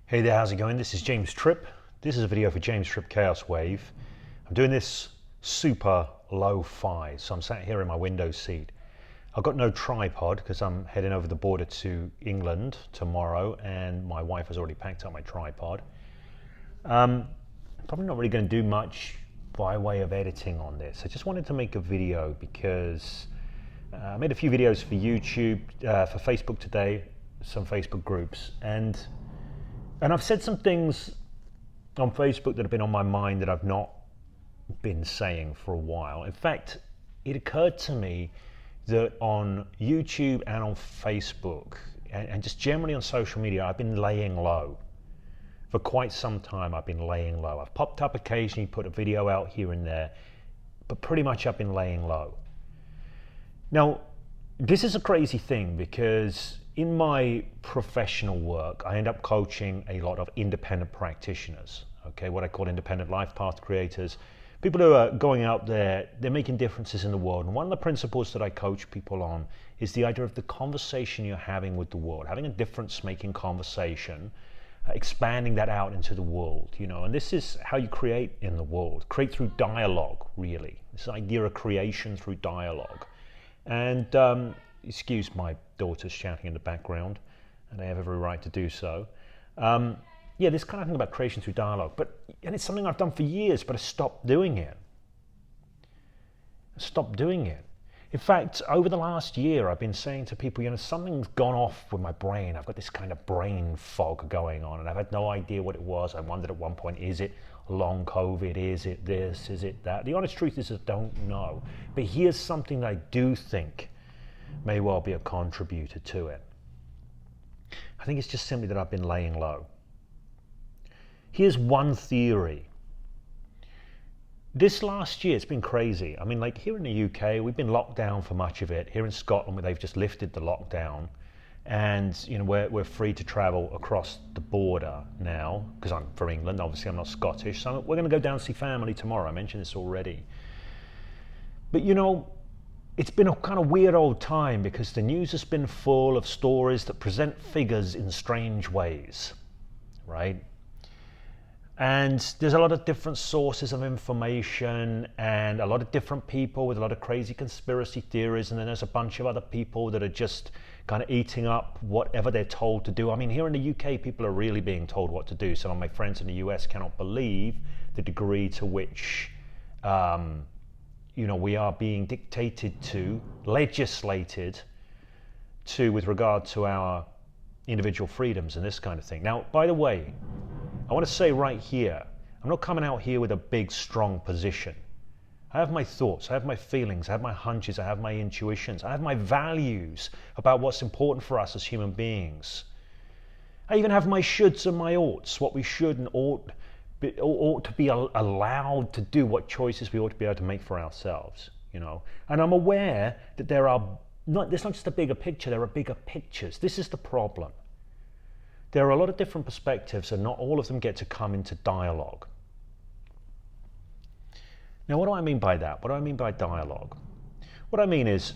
Hey there, how's it going? This is James Tripp. This is a video for James Tripp Chaos Wave. I'm doing this super lo-fi, so I'm sat here in my window seat. I've got no tripod because I'm heading over the border to England tomorrow and my wife has already packed up my tripod. Probably not really going to do much by way of editing on this. I just wanted to make a video because I made a few videos for YouTube, for Facebook today, some Facebook groups, and I've said some things on Facebook that have been on my mind that I've not been saying for a while. In fact, it occurred to me that on YouTube and on Facebook, and just generally on social media, I've been laying low. For quite some time, I've been laying low. I've popped up occasionally, put a video out here and there, but pretty much I've been laying low. Now, this is a crazy thing because in my professional work, I end up coaching a lot of independent practitioners, okay, what I call independent life path creators, people who are going out there, they're making differences in the world. And one of the principles that I coach people on is the idea of the conversation you're having with the world, having a difference-making conversation, expanding that out into the world, you know, and this is how you create in the world, create through dialogue, really. This idea of creation through dialogue. And excuse my daughters shouting in the background, and they have every right to do so. Yeah, this kind of thing about creation through dialogue, and it's something I've done for years, but I stopped doing it. In fact, over the last year, I've been saying to people, you know, something's gone off with my brain. I've got this kind of brain fog going on, and I've had no idea what it was. I wondered at one point, is it long COVID? Is it this? Is it that? The honest truth is I don't know. But here's something that I do think may well be a contributor to it. I think it's just simply that I've been laying low. Here's one theory. This last year, it's been crazy. I mean, like here in the UK, we've been locked down for much of it. Here in Scotland, they've just lifted the lockdown. And you know, we're free to travel across the border now, because I'm from England, obviously I'm not Scottish. So we're going to go down and see family tomorrow. I mentioned this already. But you know, it's been a kind of weird old time because the news has been full of stories that present figures in strange ways, right? And there's a lot of different sources of information and a lot of different people with a lot of crazy conspiracy theories, and then there's a bunch of other people that are just kind of eating up whatever they're told to do. I mean, here in the UK, people are really being told what to do. Some of my friends in the US cannot believe the degree to which you know, we are being dictated to, legislated to with regard to our individual freedoms and this kind of thing. Now, by the way, I want to say right here, I'm not coming out here with a big, strong position. I have my thoughts, I have my feelings, I have my hunches, I have my intuitions, I have my values about what's important for us as human beings. I even have my shoulds and my oughts, what we should and ought to be allowed to do, what choices we ought to be able to make for ourselves, you know. And I'm aware that there's not just a bigger picture, there are bigger pictures. This is the problem. There are a lot of different perspectives and not all of them get to come into dialogue. Now, what do I mean by that? What do I mean by dialogue? What I mean is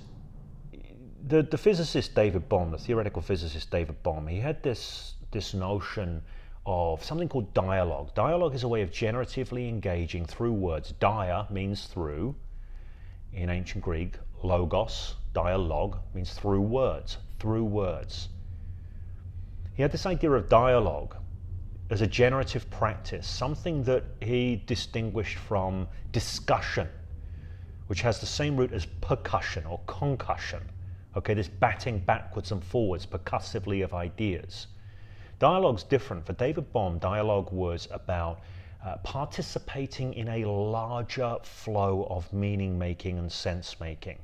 the physicist David Bohm, the theoretical physicist David Bohm, he had this notion of something called dialogue. Dialogue is a way of generatively engaging through words. Dia means through. In ancient Greek, logos, dialogue, means through words. Through words. He had this idea of dialogue as a generative practice, something that he distinguished from discussion, which has the same root as percussion or concussion. Okay, this batting backwards and forwards percussively of ideas. Dialogue's different. For David Bohm, dialogue was about participating in a larger flow of meaning making and sense making.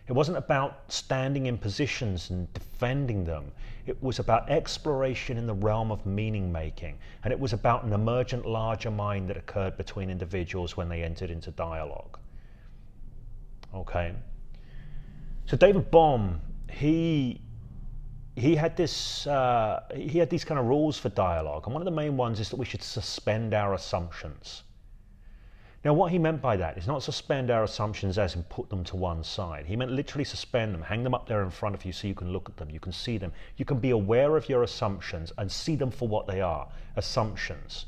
It wasn't about standing in positions and defending them. It was about exploration in the realm of meaning making. And it was about an emergent larger mind that occurred between individuals when they entered into dialogue. Okay. So David Bohm, he had these kind of rules for dialogue. And one of the main ones is that we should suspend our assumptions. Now, what he meant by that is not suspend our assumptions as in put them to one side. He meant literally suspend them, hang them up there in front of you so you can look at them, you can see them. You can be aware of your assumptions and see them for what they are, assumptions.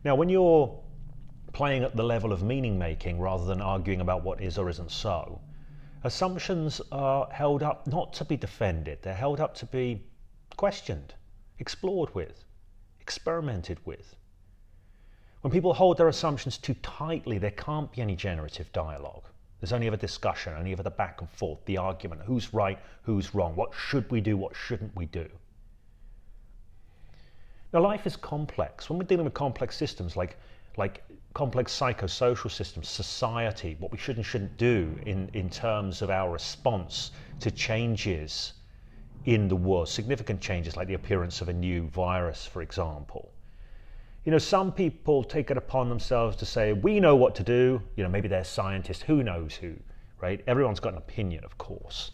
Now, when you're playing at the level of meaning making rather than arguing about what is or isn't so, assumptions are held up not to be defended, they're held up to be questioned, explored with, experimented with. When people hold their assumptions too tightly, there can't be any generative dialogue. There's only ever discussion, only ever the back and forth, the argument, who's right, who's wrong, what should we do, what shouldn't we do. Now, life is complex. When we're dealing with complex systems like complex psychosocial systems, society, what we should and shouldn't do in terms of our response to changes in the world, significant changes like the appearance of a new virus, for example. You know, some people take it upon themselves to say, we know what to do. You know, maybe they're scientists, who knows who, right? Everyone's got an opinion, of course.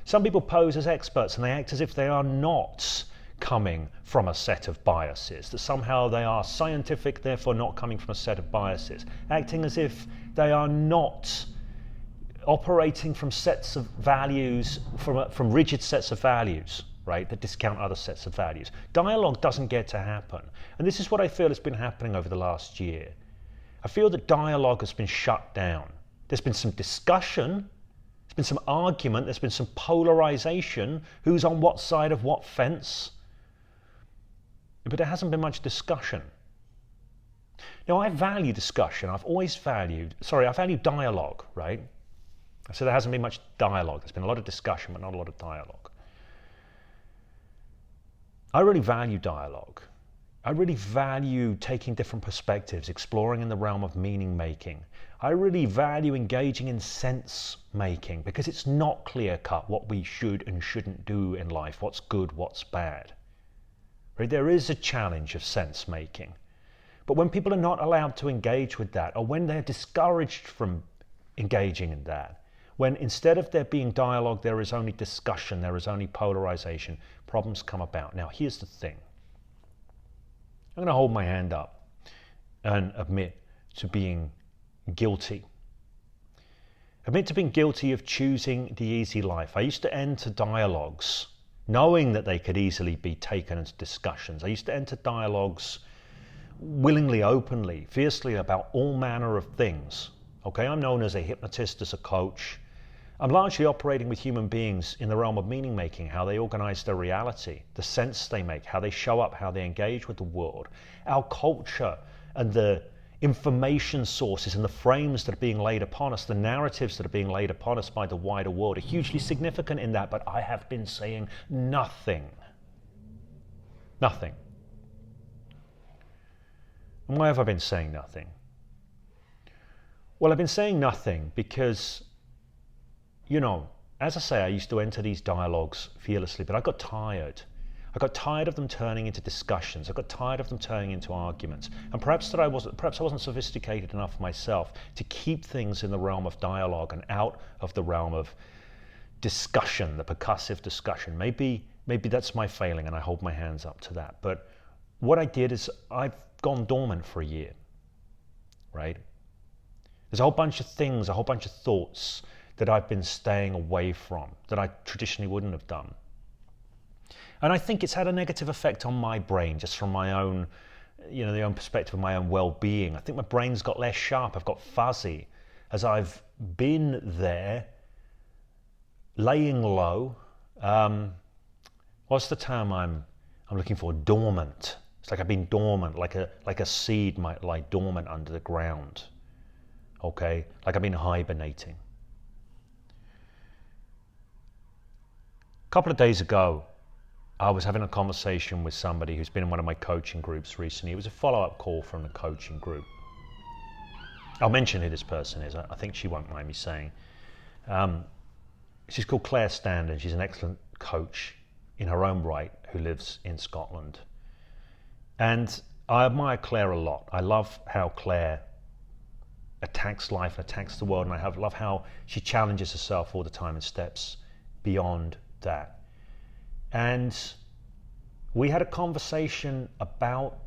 Some people pose as experts and they act as if they are not coming from a set of biases, that somehow they are scientific, therefore not coming from a set of biases, acting as if they are not operating from sets of values, from rigid sets of values, right, that discount other sets of values. Dialogue doesn't get to happen. And this is what I feel has been happening over the last year. I feel that dialogue has been shut down. There's been some discussion, there's been some argument, there's been some polarization, who's on what side of what fence, but there hasn't been much discussion. Now, I value discussion. I value dialogue, right? So there hasn't been much dialogue. There's been a lot of discussion, but not a lot of dialogue. I really value dialogue. I really value taking different perspectives, exploring in the realm of meaning making. I really value engaging in sense making because it's not clear cut what we should and shouldn't do in life, what's good, what's bad. Right? There is a challenge of sense making. But when people are not allowed to engage with that, or when they're discouraged from engaging in that, when instead of there being dialogue, there is only discussion, there is only polarization, problems come about. Now, here's the thing. I'm going to hold my hand up and admit to being guilty. Admit to being guilty of choosing the easy life. I used to enter dialogues knowing that they could easily be taken as discussions. I used to enter dialogues willingly, openly, fiercely about all manner of things. Okay, I'm known as a hypnotist, as a coach. I'm largely operating with human beings in the realm of meaning making, how they organize their reality, the sense they make, how they show up, how they engage with the world. Our culture and the information sources and the frames that are being laid upon us, the narratives that are being laid upon us by the wider world are hugely significant in that, but I have been saying nothing. Nothing. And why have I been saying nothing? Well, I've been saying nothing because, you know, as I say, I used to enter these dialogues fearlessly, but I got tired. I got tired of them turning into discussions. I got tired of them turning into arguments. And perhaps I wasn't sophisticated enough myself to keep things in the realm of dialogue and out of the realm of discussion, the percussive discussion. Maybe that's my failing, and I hold my hands up to that. But what I did is I've gone dormant for a year, right? There's a whole bunch of things, a whole bunch of thoughts that I've been staying away from that I traditionally wouldn't have done. And I think it's had a negative effect on my brain, just from my own, you know, the own perspective of my own well-being. I think my brain's got less sharp, I've got fuzzy, as I've been there, laying low. What's the term I'm looking for? Dormant. It's like I've been dormant, like a seed might lie dormant under the ground. Okay, like I've been hibernating. A couple of days ago, I was having a conversation with somebody who's been in one of my coaching groups recently. It was a follow-up call from the coaching group. I'll mention who this person is. I think she won't mind me saying. She's called Claire Standen. She's an excellent coach in her own right who lives in Scotland. And I admire Claire a lot. I love how Claire attacks life, attacks the world, and I love how she challenges herself all the time and steps beyond that. And we had a conversation about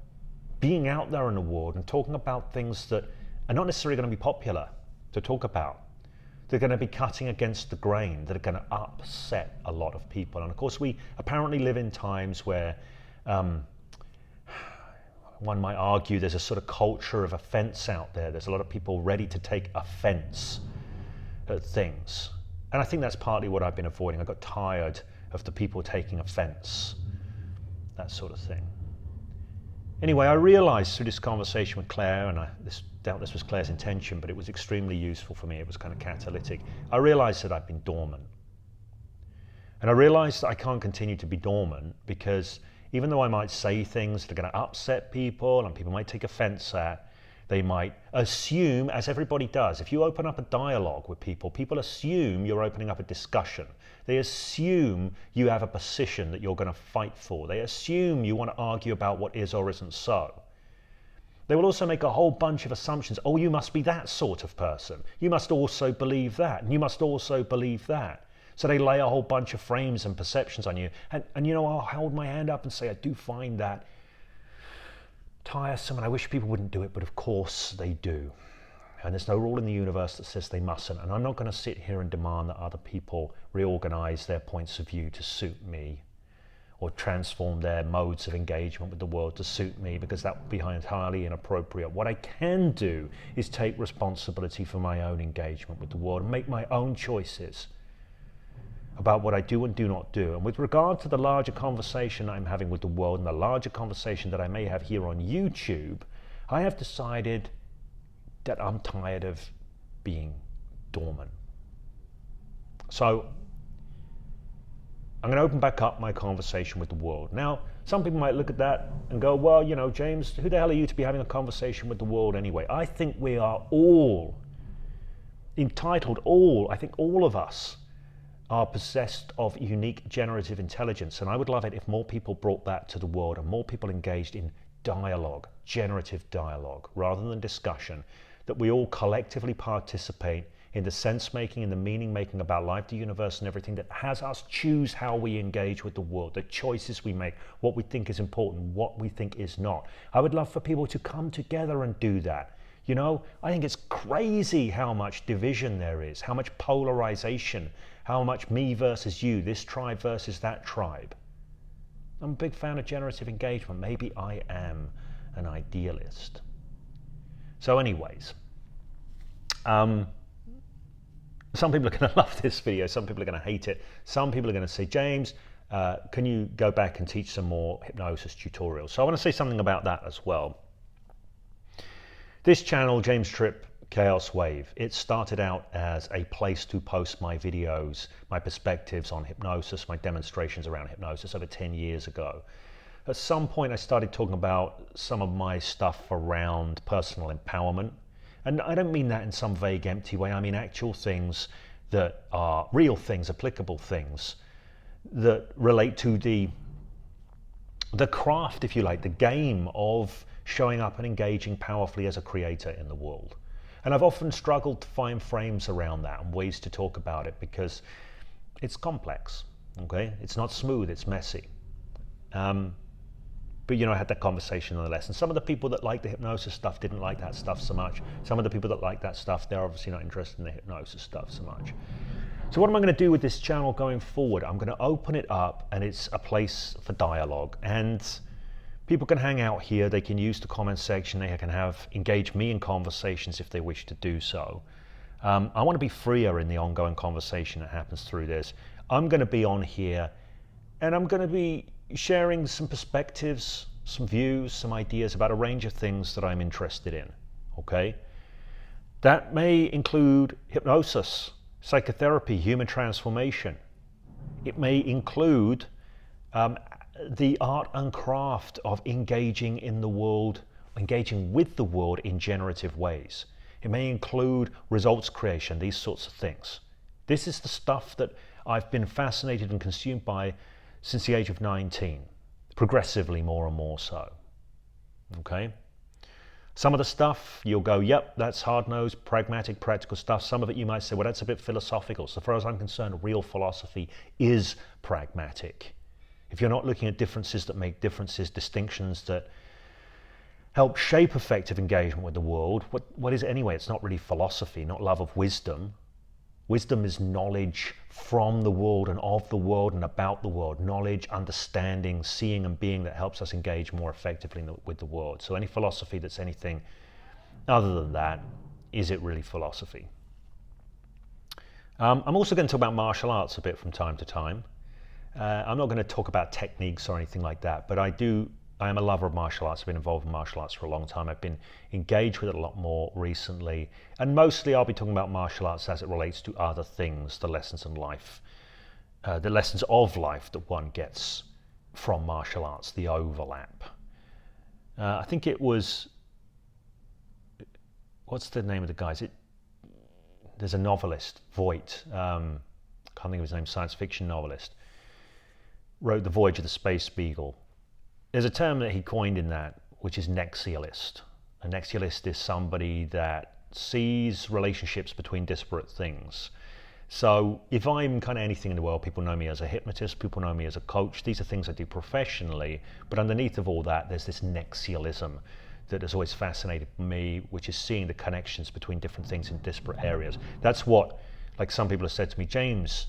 being out there in the world and talking about things that are not necessarily going to be popular to talk about. They're going to be cutting against the grain, that are going to upset a lot of people. And of course, we apparently live in times where one might argue there's a sort of culture of offense out there. There's a lot of people ready to take offense at things. And I think that's partly what I've been avoiding. I got tired of the people taking offense, that sort of thing. Anyway, I realized through this conversation with Claire, and I doubt this was Claire's intention, but it was extremely useful for me. It was kind of catalytic. I realized that I've been dormant. And I realized that I can't continue to be dormant, because even though I might say things that are going to upset people and people might take offense at, they might assume, as everybody does, if you open up a dialogue with people, people assume you're opening up a discussion. They assume you have a position that you're going to fight for. They assume you want to argue about what is or isn't so. They will also make a whole bunch of assumptions. Oh, you must be that sort of person. You must also believe that. And you must also believe that. So they lay a whole bunch of frames and perceptions on you. And you know, I'll hold my hand up and say, I do find that tiresome, and I wish people wouldn't do it, but of course they do. And there's no rule in the universe that says they mustn't. And I'm not going to sit here and demand that other people reorganize their points of view to suit me, or transform their modes of engagement with the world to suit me, because that would be entirely inappropriate. What I can do is take responsibility for my own engagement with the world and make my own choices about what I do and do not do. And with regard to the larger conversation I'm having with the world, and the larger conversation that I may have here on YouTube, I have decided that I'm tired of being dormant. So I'm going to open back up my conversation with the world. Now, some people might look at that and go, well, you know, James, who the hell are you to be having a conversation with the world anyway? I think we are all entitled, I think all of us are possessed of unique generative intelligence. And I would love it if more people brought that to the world and more people engaged in dialogue, generative dialogue, rather than discussion, that we all collectively participate in the sense-making and the meaning-making about life, the universe, and everything, that has us choose how we engage with the world, the choices we make, what we think is important, what we think is not. I would love for people to come together and do that. You know, I think it's crazy how much division there is, how much polarization, how much me versus you, this tribe versus that tribe. I'm a big fan of generative engagement. Maybe I am an idealist. So anyways, some people are going to love this video, some people are going to hate it, some people are going to say, James, can you go back and teach some more hypnosis tutorials? So I want to say something about that as well. This channel, James Tripp Chaos Wave, it started out as a place to post my videos, my perspectives on hypnosis, my demonstrations around hypnosis over 10 years ago. At some point I started talking about some of my stuff around personal empowerment. And I don't mean that in some vague, empty way. I mean actual things that are real things, applicable things that relate to the craft, if you like, the game of showing up and engaging powerfully as a creator in the world. And I've often struggled to find frames around that and ways to talk about it, because it's complex, okay? It's not smooth, it's messy. But you know, I had that conversation nonetheless. And some of the people that like the hypnosis stuff didn't like that stuff so much. Some of the people that like that stuff, they're obviously not interested in the hypnosis stuff so much. So what am I going to do with this channel going forward? I'm going to open it up, and it's a place for dialogue. And people can hang out here, they can use the comment section, they can engage me in conversations if they wish to do so. I want to be freer in the ongoing conversation that happens through this. I'm going to be on here, and I'm going to be sharing some perspectives, some views, some ideas about a range of things that I'm interested in, okay? That may include hypnosis, psychotherapy, human transformation. It may include the art and craft of engaging in the world, engaging with the world in generative ways. It may include results creation, these sorts of things. This is the stuff that I've been fascinated and consumed by since the age of 19, progressively more and more so, okay? Some of the stuff you'll go, yep, that's hard-nosed, pragmatic, practical stuff. Some of it you might say, well, that's a bit philosophical. So far as I'm concerned, real philosophy is pragmatic. If you're not looking at differences that make differences, distinctions that help shape effective engagement with the world. What is it anyway? It's not really philosophy, not love of wisdom. Wisdom is knowledge from the world and of the world and about the world. Knowledge, understanding, seeing and being that helps us engage more effectively with the world. So any philosophy that's anything other than that, is it really philosophy? I'm also going to talk about martial arts a bit from time to time. I'm not going to talk about techniques or anything like that, but I am a lover of martial arts. I've been involved in martial arts for a long time. I've been engaged with it a lot more recently. And mostly I'll be talking about martial arts as it relates to other things, the lessons in life, the lessons of life that one gets from martial arts, the overlap. I think it was, what's the name of the guys? There's a novelist, Voight, can't think of his name, science fiction novelist, wrote The Voyage of the Space Beagle. There's a term that he coined in that, which is nexialist. A nexialist is somebody that sees relationships between disparate things. So if I'm kind of anything in the world, people know me as a hypnotist, people know me as a coach. These are things I do professionally, but underneath of all that, there's this nexialism that has always fascinated me, which is seeing the connections between different things in disparate areas. That's what, like some people have said to me, James,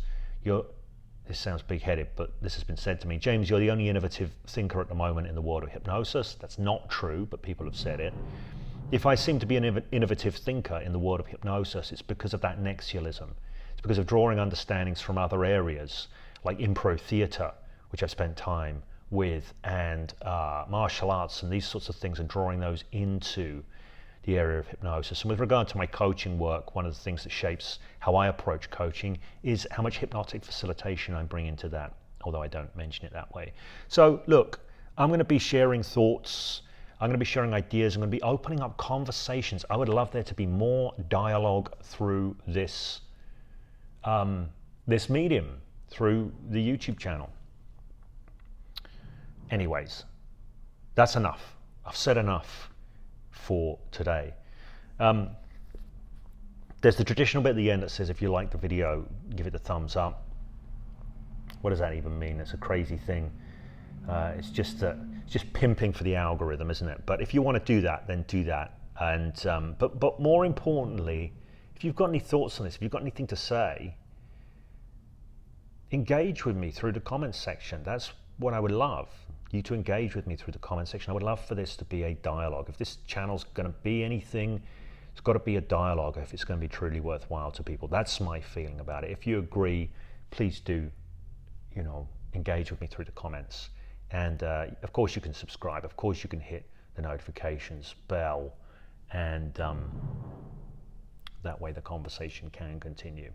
this sounds big-headed, but this has been said to me, James, you're the only innovative thinker at the moment in the world of hypnosis. That's not true, but people have said it. If I seem to be an innovative thinker in the world of hypnosis, it's because of that nexialism. It's because of drawing understandings from other areas, like improv theatre, which I've spent time with, and martial arts and these sorts of things, and drawing those into the area of hypnosis. And with regard to my coaching work, one of the things that shapes how I approach coaching is how much hypnotic facilitation I bring into that, although I don't mention it that way. So look, I'm going to be sharing thoughts, I'm going to be sharing ideas, I'm going to be opening up conversations. I would love there to be more dialogue through this this medium, through the YouTube channel. Anyways, that's enough. I've said enough for today. There's the traditional bit at the end that says if you like the video, give it the thumbs up. What does that even mean? It's a crazy thing. It's just pimping for the algorithm, isn't it? But if you want to do that, then do that. And but more importantly, if you've got any thoughts on this, if you've got anything to say, engage with me through the comments section. That's what I would love, you to engage with me through the comment section. I would love for this to be a dialogue. If this channel's going to be anything, it's got to be a dialogue if it's going to be truly worthwhile to people. That's my feeling about it. If you agree, please do, engage with me through the comments. And of course you can subscribe. Of course you can hit the notifications bell, and that way the conversation can continue.